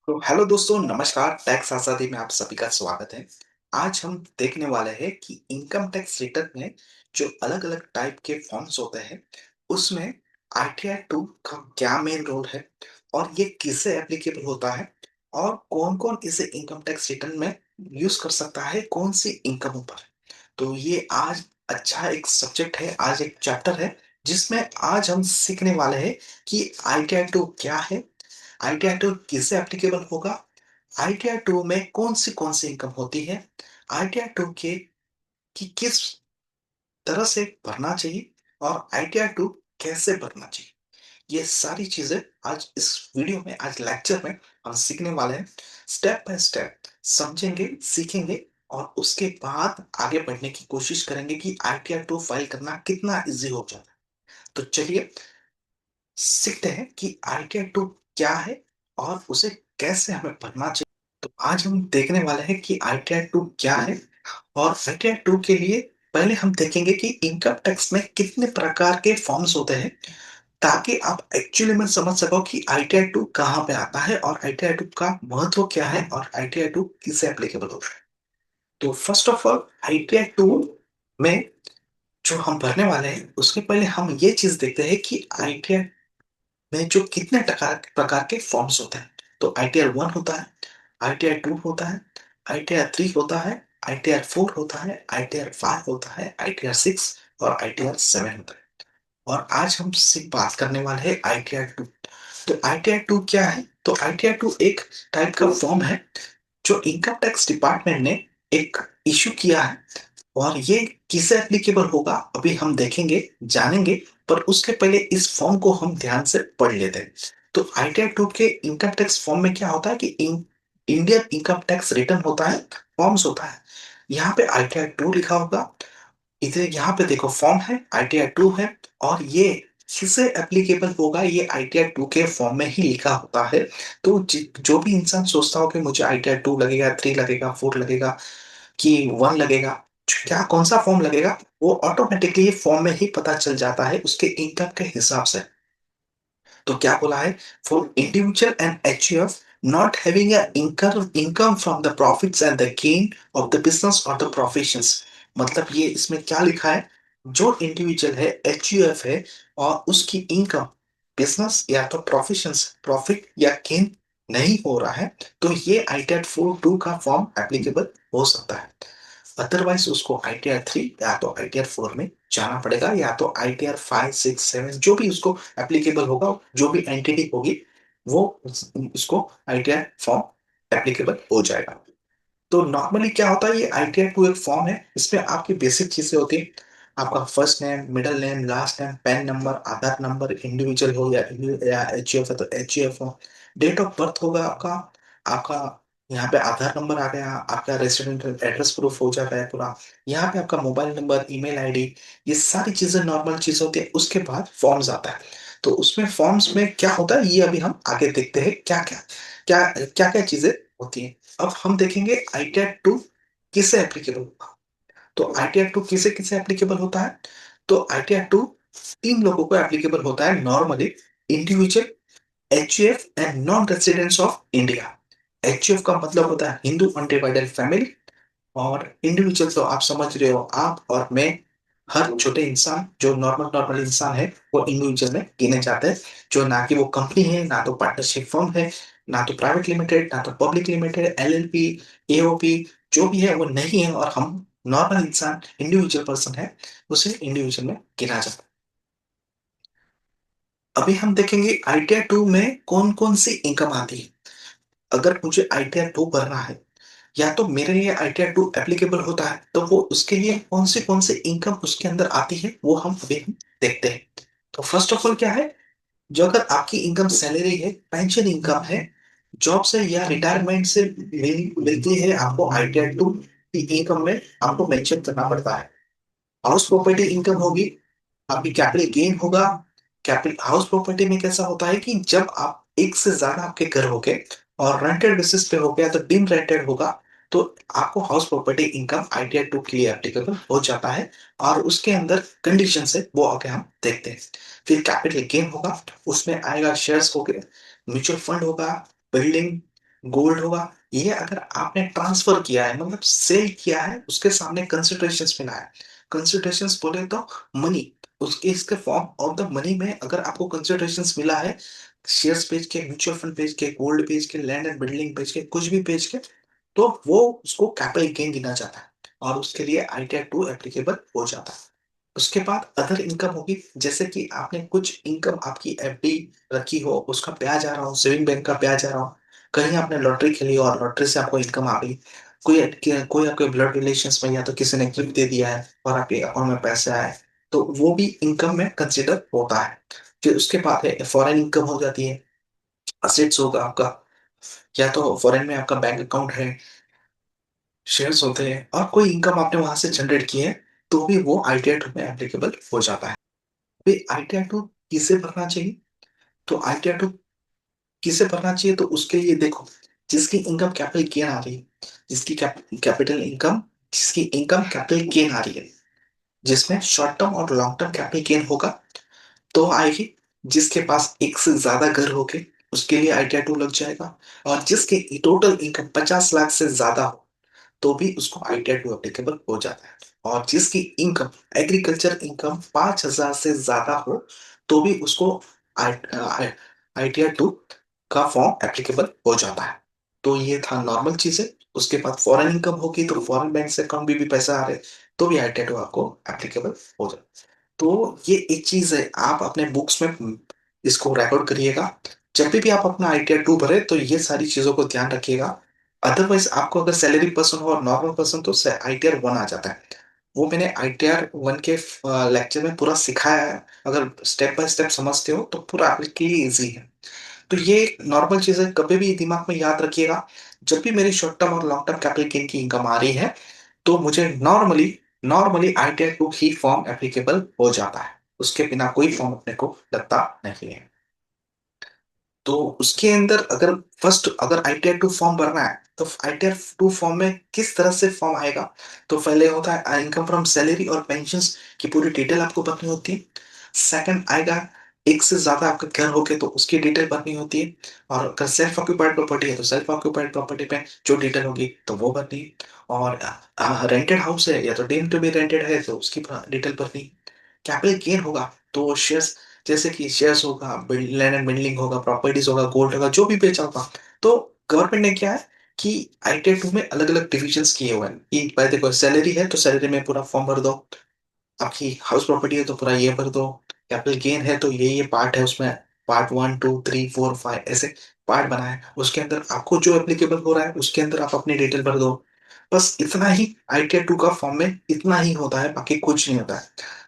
तो हेलो दोस्तों, नमस्कार। टैक्स आजादी में आप सभी का स्वागत है। आज हम देखने वाले हैं कि इनकम टैक्स रिटर्न में जो अलग अलग टाइप के फॉर्म्स होते हैं उसमें आईटीआर 2 का क्या मेन रोल है और ये किससे एप्लीकेबल होता है और कौन कौन इसे इनकम टैक्स रिटर्न में यूज कर सकता है, कौन सी इनकम पर। तो ये आज अच्छा एक सब्जेक्ट है, आज एक चैप्टर है जिसमें आज हम सीखने वाले हैं कि आईटीआर 2 क्या है, आईटीआर टू किससे एप्लीकेबल होगा, आईटीआर टू में कौन सी इनकम होती है, आईटीआर टू के कि किस तरह से भरना चाहिए और आईटीआर टू कैसे भरना चाहिए। ये सारी चीजें आज इस वीडियो में, आज लेक्चर में हम सीखने वाले हैं। स्टेप बाय स्टेप समझेंगे, सीखेंगे और उसके बाद आगे बढ़ने की कोशिश करेंगे कि आईटीआर टू फाइल करना कितना इजी हो जाता है। तो चलिए सीखते हैं कि आईटीआर टू क्या है और उसे कैसे हमें भरना चाहिए। तो आज हम देखने वाले हैं कि आईटीआर टू क्या है और आईटीआर टू के लिए पहले हम देखेंगे कि इनकम टैक्स में कितने प्रकार के फॉर्म्स होते हैं, ताकि आप एक्चुअली में समझ सको कि आईटीआर टू कहाँ पे आता है और आईटीआर टू का महत्व क्या है और आईटीआर टू किसे एप्लीकेबल होता है। तो first of all ITR to में जो हम भरने वाले हैं उसके पहले हम ये चीज देखते हैं कि आईटीआर में जो कितने प्रकार के फॉर्म्स होते हैं। तो आईटीआर 1 होता है, आईटीआर 2 होता है, आईटीआर 3 होता है, आईटीआर 4 होता है, आईटीआर 5 होता है, आईटीआर 6 और आईटीआर 7 होता है। और आज हम सिर्फ बात करने वाले हैं आईटीआर 2। तो आईटीआर 2 क्या है? तो आईटीआर 2 एक टाइप का फॉर्म है जो इनकम टैक्स डिपार्टमेंट ने एक इशू किया है और ये किसे एप्लीकेबल होगा अभी हम देखेंगे, जानेंगे। पर उसके पहले इस फॉर्म को हम ध्यान से पढ़ लेते हैं। तो आईटीआर 2 के इनकम टैक्स फॉर्म में क्या होता है कि इंडियन इनकम टैक्स रिटर्न होता है, फॉर्म्स होता है। यहाँ पे आईटीआर 2 लिखा होगा, इधर यहाँ पे देखो फॉर्म है, आईटीआर 2 है और ये किसे एप्लीकेबल होगा ये आईटीआर 2 के फॉर्म में ही लिखा होता है। तो जो भी इंसान सोचता हो कि मुझे आईटीआर 2 लगेगा, 3 लगेगा, 4 लगेगा कि 1 लगेगा, क्या कौन सा फॉर्म लगेगा, वो ऑटोमेटिकली ये फॉर्म में ही पता चल जाता है उसके इनकम के हिसाब से। तो क्या बोला है? For individual and HUF not having a income from the profits and the gain of the business और द प्रोफेशंस। मतलब ये इसमें क्या लिखा है? जो इंडिविजुअल है, एचयूएफ है और उसकी इनकम बिजनेस या तो प्रोफेशंस, प्रॉफिट या गेन नहीं हो रहा है, तो ये आईटीआर 4 2 का फॉर्म एप्लीकेबल हो सकता है। अदरवाइज उसको आईटीआर 3 या तो आईटीआर 4 में जाना पड़ेगा, या तो आईटीआर 5 6 7 जो भी उसको एप्लीकेबल होगा, जो भी एंटिटी होगी वो उसको आईटीआर फॉर्म एप्लीकेबल हो जाएगा। तो नॉर्मली क्या होता है, ये आईटीआर 2 एक फॉर्म है, इसमें आपकी बेसिक चीजें होती है। आपका first name, middle name, last name, PAN number, Aadhaar number, individual हो या एचयूएफ है तो एचयूएफ हो, डेट ऑफ बर्थ होगा आपका। आपका यहाँ पे आधार नंबर आ गया, आपका रेसिडेंट एड्रेस प्रूफ हो जाता है पूरा। यहाँ पे आपका मोबाइल नंबर, ईमेल आईडी, ये सारी चीजें नॉर्मल चीज होती है। उसके बाद फॉर्म्स आता है। तो उसमें फॉर्म्स में क्या होता है ये अभी हम आगे देखते हैं, क्या क्या चीजें होती हैं। अब हम देखेंगे आईटीआर 2 किससे एप्लीकेबल होगा। तो आईटीआर 2 किसे किसे एप्लीकेबल होता है? तो आईटीआर 2 तीन लोगों को एप्लीकेबल होता है normally: individual, HUF and non residents of India. HUF का मतलब होता है हिंदू अनडिवाइडेड फैमिली, और इंडिविजुअल तो आप समझ रहे हो, आप और मैं, हर छोटे इंसान जो नॉर्मल नॉर्मल इंसान है वो इंडिविजुअल में गिने जाते हैं। जो ना कि वो कंपनी है, ना तो पार्टनरशिप फर्म है, ना तो प्राइवेट लिमिटेड, ना तो पब्लिक लिमिटेड, एलएलपी, एओपी जो भी है वो नहीं है, और हम नॉर्मल इंसान इंडिविजुअल पर्सन है, उसे इंडिविजुअल में गिना जाता है। अभी हम देखेंगे आईटीआर 2 में कौन कौन सी इनकम आती है। अगर मुझे आईटीआर 2 भरना है या तो मेरे लिए आईटीआर 2 एप्लीकेबल होता है, तो वो उसके लिए कौन से इनकम उसके अंदर आती है वो हम अभी हम देखते हैं। तो फर्स्ट ऑफ ऑल क्या है? जो अगर आपकी इनकम सैलरी है, पेंशन इनकम है, जॉब से या रिटायरमेंट से मिलती है, आपको आईटीआर 2 की इनकम में आपको मेंशन करना पड़ता है। हाउस प्रॉपर्टी इनकम होगी, आपकी कैपिटल गेन होगा। कैपिटल हाउस प्रॉपर्टी में कैसा होता है कि जब आप एक से ज्यादा आपके घर हो गए और रेंटेड बेसिस पे हो गया तो डिम रेंटेड होगा, तो आपको हाउस प्रॉपर्टी इनकम आईटीआर 2 के लिए एप्लीकेबल हो जाता है। और उसके अंदर कंडीशन है वो आगे हम देखते हैं। फिर कैपिटल गेन होगा, उसमें आएगा शेयर्स हो गए, म्यूचुअल फंड होगा, बिल्डिंग, गोल्ड होगा, ये अगर आपने ट्रांसफर किया है मतलब सेल किया है, उसके सामने कंसिडरेशंस मिला है। कंसिडरेशंस बोले तो मनी, उसके इसके फॉर्म ऑफ द मनी में अगर आपको कंसिडरेशंस मिला है, शेयर्स बेच के, म्यूचुअल फंड बेच के, गोल्ड बेच के, लैंड एंड बिल्डिंग बेच के, कुछ भी बेच के, तो वो उसको कैपिटल गेन गिना जाता है और उसके लिए आईटीआर टू एप्लीकेबल हो जाता है। उसके बाद अदर इनकम होगी, जैसे कि आपने कुछ इनकम आपकी एफडी रखी हो, उसका ब्याज आ रहा हो, सेविंग बैंक का ब्याज आ रहा हो, कहीं आपने लॉटरी खेली और लॉटरी से आपको इनकम आ गई, कोई आपके ब्लड रिलेशंस में या तो किसी ने गिफ्ट दे दिया है और आपके अकाउंट में पैसे आए, तो वो भी इनकम में कंसिडर होता है। फिर उसके बाद है फॉरेन इनकम हो जाती है, असेट्स होगा आपका, या तो फॉरेन में आपका बैंक अकाउंट है, शेयर्स होते हैं, और कोई इनकम आपने वहां से जनरेट की है, तो भी वो आईटीआर टू में एप्लीकेबल हो जाता है। भाई आईटीआर टू किसे भरना चाहिए? तो आईटीआर टू किसे भरना चाहिए, तो उसके लिए देखो, जिसकी इनकम कैपिटल गेन आ रही है, जिसकी कैपिटल इनकम, जिसकी इनकम कैपिटल गेन आ रही है, जिसमें शॉर्ट टर्म और लॉन्ग टर्म कैपिटल गेन होगा, तो आएगी। जिसके पास एक से ज्यादा घर होके, उसके लिए आईटीआर टू लग जाएगा। और जिसकी टोटल इनकम 50 लाख से ज्यादा हो, तो भी उसको आईटीआर टू एप्लीकेबल हो जाता है। और जिसकी इनकम, एग्रीकल्चर इनकम 5,000 से ज्यादा हो, तो भी उसको आईटीआर टू का फॉर्म एप्लीकेबल हो जाता है। तो ये था नॉर्मल चीजें। उसके बाद फॉरेन इनकम होगी, तो फॉरेन बैंक से अकाउंट भी पैसा आ रहे, तो भी आईटीआर टू आपको एप्लीकेबल हो जाए। तो ये एक चीज है, आप अपने बुक्स में इसको रिकॉर्ड करिएगा। जब भी आप अपना आईटीआर टू भरे, तो ये सारी चीजों को ध्यान रखिएगा। अदरवाइज आपको अगर सैलरी पर्सन हो और नॉर्मल पर्सन, तो आईटीआर वन आ जाता है। वो मैंने आईटीआर वन के लेक्चर में पूरा सिखाया है। अगर स्टेप बाय स्टेप समझते हो तो पूरा आपके लिए इजी है। तो ये नॉर्मल चीज है, कभी भी दिमाग में याद रखिएगा। जब भी मेरी शॉर्ट टर्म और लॉन्ग टर्म कैपिटल गेन की इनकम आ रही है, तो मुझे normally normally ITR to he form applicable हो जाता है। उसके बिना कोई फॉर्म अपने को लगता नहीं है। तो उसके अंदर अगर फर्स्ट अगर आईटीआर टू फॉर्म भरना है, तो आईटीआर टू फॉर्म में किस तरह से फॉर्म आएगा? तो पहले होता है इनकम फ्रॉम सैलरी और पेंशंस की पूरी डिटेल आपको भरनी होती है। सेकंड आएगा, एक से ज्यादा आपका घर हो गया तो उसकी डिटेल भरनी होती है। और अगर सेल्फ ऑक्यूपाइड प्रॉपर्टी है, तो सेल्फ ऑक्यूपाइड प्रॉपर्टी पे जो डिटेल होगी तो वो भरनी है। और रेंटेड हाउस है या तो डीम टू बी रेंटेड है, तो उसकी डिटेल भरनी है। कैपिटल गेन होगा, तो शेयर्स, जैसे कि शेयर्स होगा, लैंड एंड बिल्डिंग होगा, प्रॉपर्टीज होगा, गोल्ड होगा, जो भी बेचा होगा, तो गवर्नमेंट ने क्या है कि आईटीआर टू में अलग अलग डिविजन्स किए हुए हैं कि भाई देखो, सैलरी है तो सैलरी में पूरा फॉर्म भर दो, आपकी हाउस प्रॉपर्टी है तो पूरा ये भर दो, कैपिटल गेन है तो ये पार्ट है उसमें, पार्ट 1 2 3 4 5 ऐसे पार्ट बनाए, उसके अंदर आपको जो एप्लीकेबल हो रहा है उसके अंदर आप अपनी डिटेल भर दो। बस इतना ही आईटीआर टू का फॉर्म में इतना ही होता है, बाकी कुछ नहीं होता है।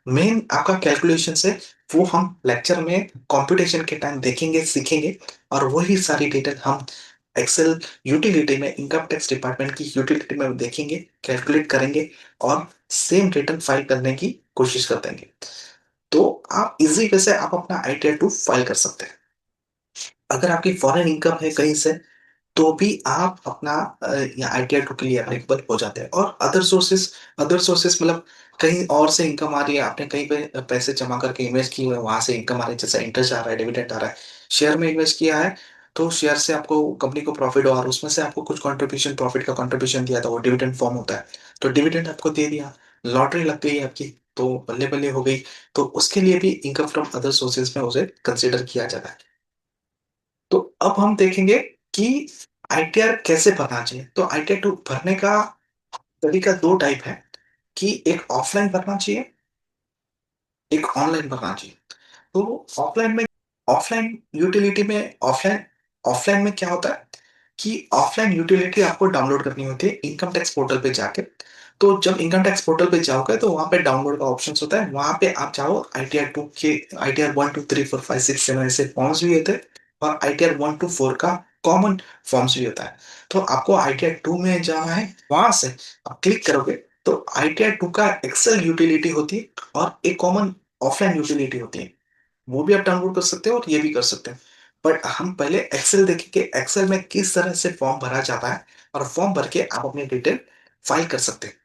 मेन आपका कैलकुलेशन से, वो हम लेक्चर में कंप्यूटेशन के टाइम देखेंगे, सीखेंगे। और वही सारी डिटेल हम एक्सेल यूटिलिटी में, इनकम टैक्स डिपार्टमेंट की यूटिलिटी में देखेंगे, कैलकुलेट करेंगे और सेम रिटर्न फाइल करने की कोशिश कर देंगे। तो आप इजी वे से आप अपना आईटीआर टू फाइल कर सकते हैं। अगर आपकी फॉरेन इनकम है कहीं से, तो भी आप अपना आईटीआर टू के लिए एप्लीकेबल हो जाते हैं। और अदर सोर्सेस मतलब कहीं और से इनकम आ रही है, आपने कहीं पे पैसे जमा करके इन्वेस्ट किए हुए हैं, वहां से इनकम आ रही है, जैसे इंटरेस्ट आ रहा है, डिविडेंड आ रहा है। शेयर में इन्वेस्ट किया है, तो शेयर से आपको कंपनी को प्रॉफिट हुआ और उसमें से आपको कुछ कंट्रीब्यूशन, प्रॉफिट का कंट्रीब्यूशन दिया था, वो डिविडेंड फॉर्म होता है। तो डिविडेंड आपको दे दिया, लॉटरी लग गई आपकी, तो बल्ले बल्ले हो गई। तो उसके लिए भी इनकम फ्रॉम अदर सोर्सेज में उसे कंसिडर किया जाता है। तो अब हम देखेंगे कि आईटीआर कैसे भरना चाहिए। तो आईटीआर टू भरने का तरीका दो टाइप है, कि एक ऑफलाइन भरना चाहिए, एक ऑनलाइन भरना चाहिए। तो ऑफलाइन यूटिलिटी में ऑफलाइन ऑफलाइन में क्या होता है कि ऑफलाइन यूटिलिटी आपको डाउनलोड करनी होती है इनकम टैक्स पोर्टल पे जाके। तो जब इनकम टैक्स पोर्टल पे जाओगे, तो वहां पे डाउनलोड का ऑप्शन होता है, वहां पे आप चाहो आईटीआर टू के, आईटीआर 1 2 3 4 5 6 7 ऐसे फॉर्म्स भी होते हैं, और आईटीआर 1 to 4 का कॉमन फॉर्म्स भी होता है। तो आपको आईटीआर टू में जाना है, वहां से आप क्लिक करोगे, तो आईटीआर टू का एक्सेल यूटिलिटी होती है और एक कॉमन ऑफलाइन यूटिलिटी होती है। वो भी आप डाउनलोड कर सकते हो और ये भी कर सकते हैं। बट हम पहले एक्सेल देखेंगे, एक्सेल में किस तरह से फॉर्म भरा जाता है, और फॉर्म भर के आप अपनी डिटेल फाइल कर सकते हैं।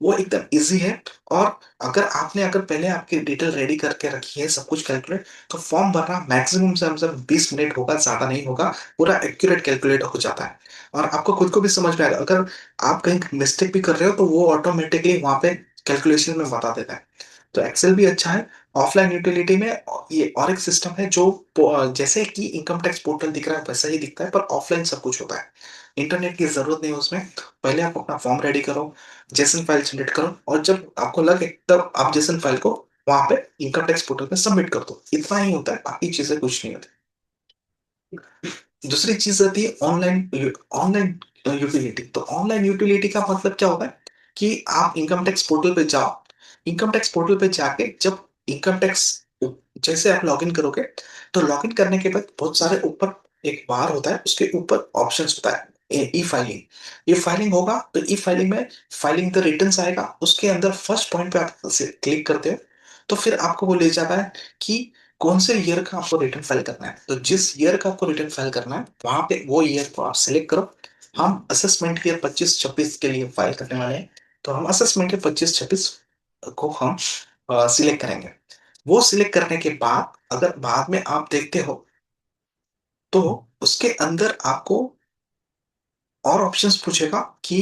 वो एकदम ईज़ी है। और अगर पहले आपकी डिटेल रेडी करके रखी है, सब कुछ कैलकुलेट, तो फॉर्म भरना मैक्सिमम से मैक्सिमम 20 मिनट होगा, ज़्यादा नहीं होगा, पूरा एक्यूरेट कैलकुलेट हो जाता है। और आपको खुद को भी समझ में आएगा, अगर आप कहीं मिस्टेक भी कर रहे हो, तो वो ऑटोमेटिकली वहाँ पे कैलकुलेशन में बता देता है। तो एक्सेल भी अच्छा है। ऑफलाइन यूटिलिटी में ये और एक सिस्टम है जो जैसे कि इनकम टैक्स पोर्टल दिख रहा है वैसा ही दिखता है, पर ऑफलाइन सब कुछ होता है। इंटरनेट की जरूरत नहीं है उसमें। पहले आप अपना फॉर्म रेडी करो, जेसन फाइल जनरेट करो, और जब आपको लगे तब आप जेसन फाइल को वहां पे इनकम टैक्स पोर्टल पे सबमिट कर दो। इतना ही होता है, बाकी चीजें कुछ नहीं होती। दूसरी चीज आती है ऑनलाइन ऑनलाइन यूटिलिटी। तो ऑनलाइन यूटिलिटी का मतलब क्या होता है कि आप इनकम टैक्स पोर्टल पे जाओ। इनकम टैक्स पोर्टल पे जाके जब इनकम टैक्स जैसे आप लॉगिन करोगे, तो लॉगिन करने के बाद बहुत सारे ऊपर एक बार होता है, उसके ऊपर ऑप्शंस होता है। ई फाइलिंग, ई फाइलिंग होगा, तो ई फाइलिंग में फाइलिंग द रिटर्न्स आएगा, उसके अंदर फर्स्ट पॉइंट पे आप क्लिक करते हो, तो फिर आपको वो ले जाता है कि कौन से ईयर का आपको रिटर्न फाइल करना है। तो जिस ईयर का आपको रिटर्न फाइल करना है, वहां पे वो ईयर को आप सिलेक्ट करो। हम असेसमेंट ईयर 25-26 के लिए फाइल करने वाले हैं, तो हम असेसमेंट ईयर 25-26 को हम सिलेक्ट करेंगे। वो सिलेक्ट करने के बाद अगर बाद में आप देखते हो, तो उसके अंदर आपको और ऑप्शंस पूछेगा कि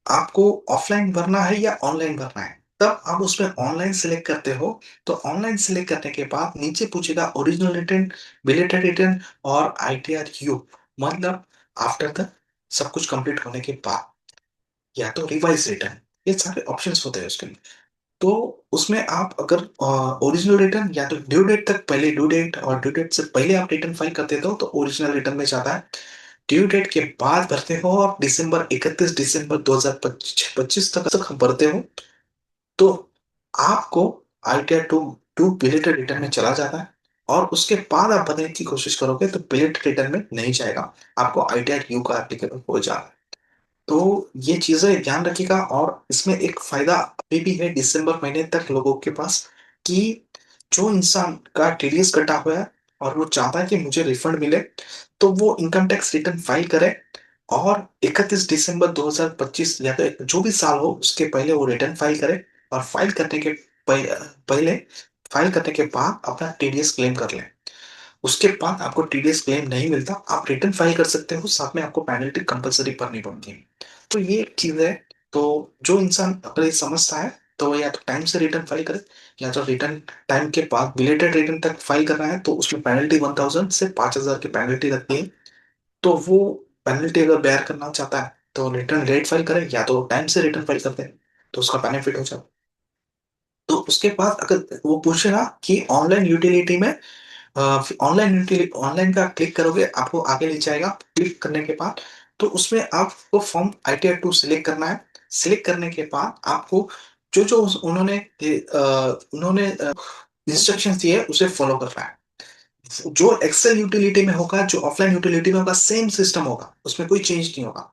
आपको ऑफलाइन भरना है या ऑनलाइन भरना है। तब आप उसमें ऑनलाइन सिलेक्ट करते हो। तो ऑनलाइन सिलेक्ट करने के बाद नीचे पूछेगा ओरिजिनल रिटर्न, बिलेटेड रिटर्न और आईटीआर यू, मतलब आफ्टर द सब कुछ कंप्लीट होने के बाद, या तो रिवाइज रिटर्न। ये सारे ऑप्शंस होते हैं उसके लिए। तो उसमें आप अगर ओरिजिनल रिटर्न या तो ड्यू डेट तक, पहले ड्यू डेट और ड्यू डेट से पहले आप रिटर्न फाइल कर देते हो तो ओरिजिनल रिटर्न में जाता है। ड्यू डेट के बाद भरते हो और दिसंबर 31 दिसंबर 2025 तक भरते हो, तो आपको ITR two two belated return में चला जाता है। और उसके बाद आप भरने की कोशिश करोगे तो बिलेटेड रिटर्न में नहीं जाएगा, आपको आईटीआर यू का एप्लीकेबल हो जाएगा। तो ये चीजें ध्यान रखिएगा। और इसमें एक फायदा अभी भी है दिसंबर महीने तक लोगों के पास, कि जो इंसान का टीडीएस कटा हुआ है और वो चाहता है कि मुझे रिफंड मिले, तो वो इनकम टैक्स रिटर्न फाइल करे। और 31 दिसंबर 2025 या तो जो भी साल हो उसके पहले वो रिटर्न फाइल करे। और फाइल करने के पहले, फाइल करने के बाद अपना टीडीएस क्लेम कर ले। उसके बाद आपको टीडीएस क्लेम नहीं मिलता, आप रिटर्न फाइल कर सकते हो, साथ में आपको पेनल्टी कंपलसरी भरनी पड़ती है। तो ये एक चीज है। तो जो इंसान अगर ये समझता है, तो वो या तो टाइम से रिटर्न फाइल करे, या तो रिटर्न टाइम के बाद बिलेटेड रिटर्न तक फाइल करना है, तो उसमें पेनल्टी 1000 से 5000 की पेनल्टी लगती है। तो वो पेनल्टी अगर बेयर करना चाहता है, तो रिटर्न लेट फाइल करे या तो टाइम से रिटर्न फाइल करते हैं, तो उसका बेनिफिट हो जाता है। तो उसके बाद अगर वो पूछेगा कि ऑनलाइन यूटिलिटी में, ऑनलाइन का क्लिक करोगे, आपको आगे ले जाएगा। क्लिक करने के बाद तो उसमें आपको फॉर्म आईटीआर टू सिलेक्ट करना है। सिलेक्ट करने के बाद आपको जो जो उन्होंने इंस्ट्रक्शन दिए है, उसे फॉलो करना है। जो एक्सेल यूटिलिटी में होगा, जो ऑफलाइन यूटिलिटी में होगा, सेम सिस्टम होगा, उसमें कोई चेंज नहीं होगा।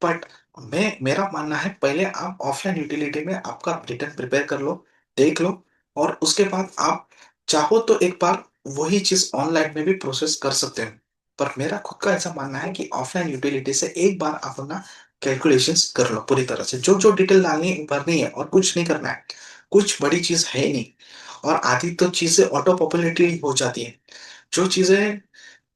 बट मैं मेरा मानना है पहले आप ऑफलाइन यूटिलिटी में आपका रिटर्न प्रिपेयर कर लो, देख लो, और उसके बाद आप चाहो तो एक बार वही चीज ऑनलाइन में भी प्रोसेस कर सकते हैं। पर मेरा खुद का ऐसा मानना है कि ऑफलाइन यूटिलिटी से एक बार आप अपना कैलकुलेशंस कर लो पूरी तरह से, जो जो डिटेल डालनी भरनी है, और कुछ नहीं करना है। कुछ बड़ी चीज है नहीं। और आधी तो चीजें ऑटो पॉपुलेटरी हो जाती है। जो चीजें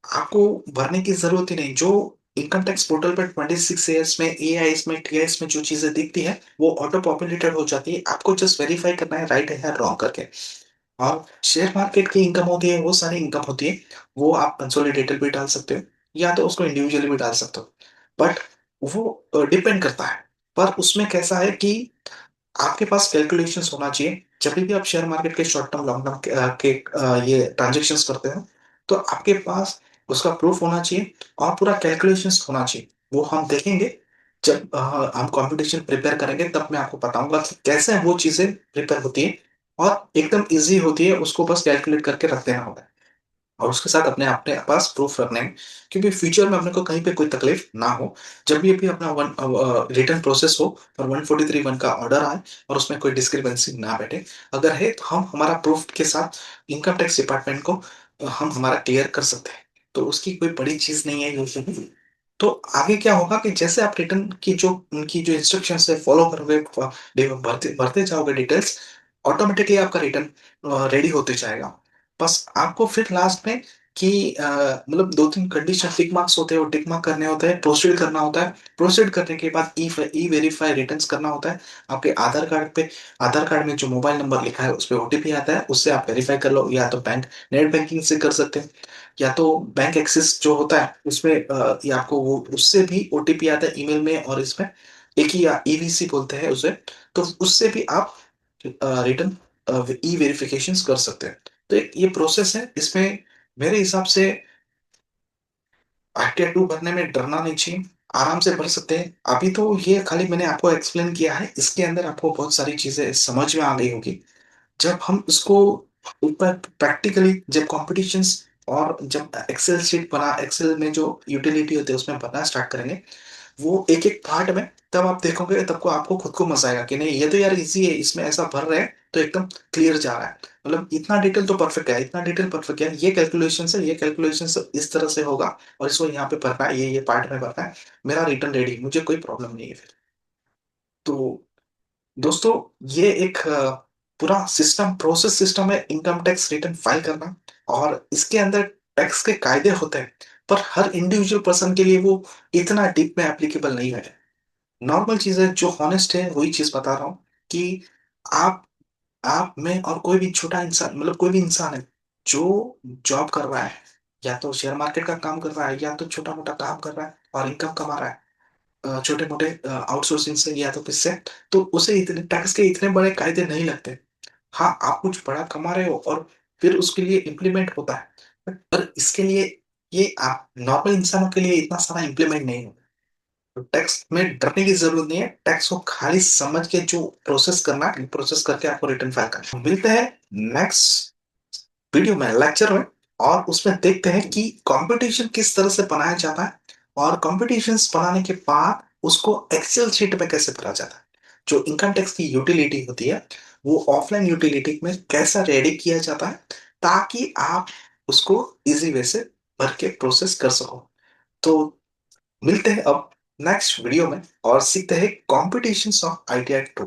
आपको भरने की जरूरत ही नहीं, जो इनकम टैक्स पोर्टल पर 26 ईयर्स में, एआईएस में, टीआईएस में जो चीजें दिखती है, वो ऑटो पॉपुलेटेड हो जाती है। आपको जस्ट वेरीफाई करना है राइट है या रॉन्ग करके। और शेयर मार्केट की इनकम होती है, वो सारी इनकम होती है, वो आप कंसोलिडेटेड भी डाल सकते हो, या तो उसको इंडिविजुअली भी डाल सकते हो। बट वो डिपेंड करता है। पर उसमें कैसा है कि आपके पास कैलकुलेशंस होना चाहिए। जब भी आप शेयर मार्केट के शॉर्ट टर्म लॉन्ग टर्म ये ट्रांजेक्शंस करते हो, तो आपके पास उसका प्रूफ होना चाहिए और पूरा कैलकुलेशंस होना चाहिए। वो हम देखेंगे जब हम कंपटीशन प्रिपेयर करेंगे, तब मैं आपको बताऊंगा कि कैसे वो चीजें प्रिपेयर होती है। और एकदम इजी होती है, उसको बस कैलकुलेट करके रख देना होगा, और उसके साथ अपने अपने पास प्रूफ रखने हैं, क्योंकि फ्यूचर में अपने को कहीं पे कोई तकलीफ ना हो। जब भी अपना वन रिटर्न प्रोसेस हो और 143(1) का ऑर्डर आए, और उसमें कोई डिस्क्रिपेंसी ना बैठे, अगर है तो हम हमारा प्रूफ के साथ इनकम टैक्स डिपार्टमेंट को हम हमारा क्लियर कर सकते हैं। तो उसकी कोई बड़ी चीज नहीं है यूजुअली। तो आगे क्या होगा कि जैसे आप रिटर्न की जो उनकी जो इंस्ट्रक्शंस है फॉलो करोगे, भरते भरते जाओगे डिटेल्स, ऑटोमेटिकली आपका रिटर्न रेडी होते जाएगा। बस आपको फिर लास्ट में कि मतलब 2-3 कंडीशन टिक मार्क्स होते हैं, वो टिक मार्क करने होते हैं, प्रोसीड करना होता है। प्रोसीड करने के बाद ई वेरीफाई रिटर्न्स करना होता है। आपके आधार कार्ड में जो मोबाइल नंबर लिखा है उस पे ओटीपी आता है, उससे आप वेरीफाई कर लो, या तो नेट बैंकिंग से कर सकते हैं, या तो बैंक एक्सेस जो होता है उसमें ये आपको वो उससे भी ओटीपी आता है ईमेल में, और इसमें एक ही ईवीसी बोलते हैं उसे, तो उससे भी आप रिटर्न ई वेरिफिकेशन कर सकते हैं। तो एक ये प्रोसेस है, इसमें मेरे हिसाब से आईटीआर 2 भरने में डरना नहीं चाहिए, आराम से भर सकते हैं। अभी तो ये खाली मैंने आपको एक्सप्लेन किया है, इसके अंदर आपको बहुत सारी चीजें समझ में आ गई होगी। जब हम इसको ऊपर प्रैक्टिकली जब कॉम्पिटिशन्स और जब एक्सेल शीट बना, एक्सेल में जो यूटिलिटी होती है उसमें बनना स्टार्ट करेंगे, वो एक एक पार्ट में, तब आप देखोगे, तब को आपको खुद को मजा आएगा कि नहीं ये तो यार इजी है, इसमें ऐसा भर रहे हैं तो एकदम क्लियर जा रहा है। मतलब इतना डिटेल तो परफेक्ट है, इतना डिटेल परफेक्ट है, ये कैलकुलेशन से ये कैलकुलेशन से इस तरह से होगा, और इसको यहाँ पे भरना है, ये पार्ट में भरना है, मेरा रिटर्न रेडी, मुझे कोई प्रॉब्लम नहीं है फिर। तो दोस्तों, ये एक पूरा सिस्टम, प्रोसेस सिस्टम है इनकम टैक्स रिटर्न फाइल करना, और इसके अंदर टैक्स के कायदे होते हैं, पर हर इंडिविजुअल पर्सन के लिए वो इतना डीप में एप्लीकेबल नहीं है। नॉर्मल चीज है, जो हॉनेस्ट है वही चीज बता रहा हूँ कि आप आप में और कोई भी छोटा इंसान, मतलब कोई भी इंसान है जो जॉब कर रहा है, या तो शेयर मार्केट का काम कर रहा है, या तो छोटा मोटा काम कर रहा है और इनकम कमा रहा है छोटे मोटे आउटसोर्सिंग से या तो किससे, तो उसे इतने टैक्स के इतने बड़े कायदे नहीं लगते। हाँ, आप कुछ बड़ा कमा रहे हो और फिर उसके लिए इम्प्लीमेंट होता है, पर इसके लिए ये आप नॉर्मल इंसानों के लिए इतना सारा इम्प्लीमेंट नहीं होता। तो टैक्स में डरने की जरूरत नहीं है, टैक्स को खाली समझ के जो प्रोसेस करना है, प्रोसेस करके आपको रिटर्न फाइल करना है। मिलते हैं नेक्स्ट वीडियो में, लेक्चर में, और उसमें देखते हैं कि कंपटीशन किस तरह से बनाया जाता है, और कंपटीशंस बनाने के बाद उसको एक्सेल शीट में कैसे भरा जाता है। जो इनकम टैक्स की यूटिलिटी होती है, वो ऑफलाइन यूटिलिटी में कैसा रेडी किया जाता है, ताकि आप उसको इजी वे से भर के प्रोसेस कर सको। तो मिलते हैं अब नेक्स्ट वीडियो में, और सीखते हैं कॉम्पिटिशन्स ऑफ आईटीआई 2।